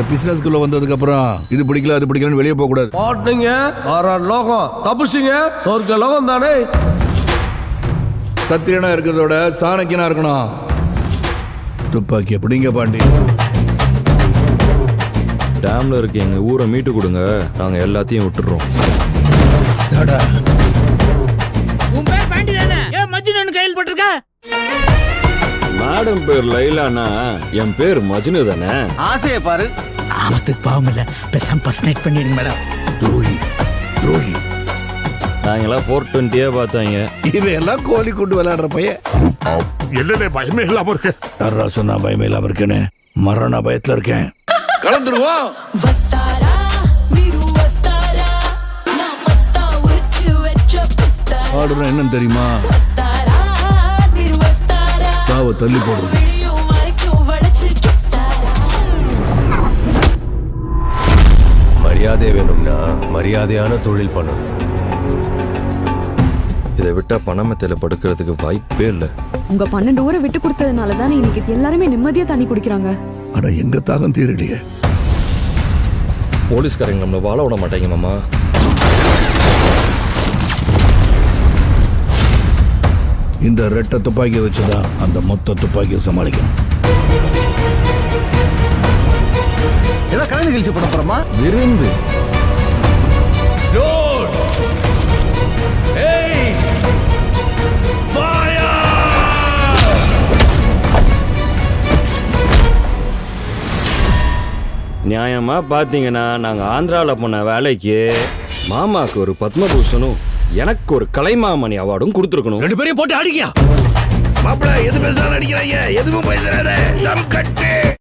இந்த பிசினஸ்க்குள்ள வந்ததுக்கு அப்புறம் இது பிடிக்கல அது பிடிக்கலன்னு வெளியே போக கூடாது. பாட்டுங்க ஆறாறு லோகம் தப்புச்சிங்க சொர்க்க லோகம் தானே. சத்திரியனா இருக்கிறதோட சாணக்கியனா இருக்கணும். துப்பாக்கி எப்படிங்க பாண்டி? டேம்ல இருக்க எங்க ஊரை மீட்டு கொடுங்க, நாங்க எல்லாத்தையும் விட்டுறோம். உன் பேர் பாண்டி தானே? ஏன் மஜ்னு கையில் போட்டிருக்க? மேடம் பேர் லைலானா, என் பேர் மஜ்னு தானே. ஆசையை பாரு. ஆமத்துக்கு பாவம் இல்ல, பேசாம பர்சனேட் பண்ணிடுங்க மேடம். துரோகி துரோகி. நாங்கெல்லாம் 420 பார்த்தாங்க. இவையெல்லாம் கோழி கொண்டு விளையாடுற பையன். என்னடே பயமே இல்லாம இருக்கு? யாரா சொன்னா பயமே இல்லாம இருக்கேன்னு? மரண பயத்துல இருக்கேன். கலந்துருவோம். ஆடுற என்னன்னு தெரியுமா? சாவை தள்ளி போடுறது. மரியாதை வேணும்னா மரியாதையான தொழில் பண்ணணும். இதை விட்டா பணமத்தில படுக்கிறதுக்கு வாய்ப்பே இல்லை. உங்க 12 ஊரை விட்டு கொடுத்ததுனால தானே இன்னைக்கு எல்லாருமே நிம்மதியா தண்ணி குடிக்கிறாங்க. ஆனா எங்க தாகம் தீரலையே. போலீஸ்காரங்க நம்மளை வாழ விட மாட்டாங்க மாமா. இந்த ரெட்டை துப்பாக்கியை வச்சுதான் அந்த மொத்த துப்பாக்கியை சமாளிக்கணும். ஏதோ கலை நிகழ்ச்சி பண்ண போறோமா? விருந்து நியாயமா பாத்தீங்கன்னா நாங்க ஆந்திரால போன வேலைக்கு மாமாக்கு ஒரு பத்மபூஷனும் எனக்கு ஒரு கலைமாமணி அவார்டும் கொடுத்துருக்கணும். 2 பேரையும் போட்டு அடிக்கியா? மாப்பிள்ள எது பேசுறாரு அடிக்கிறாங்க. எதுவும் பேசுறாரு.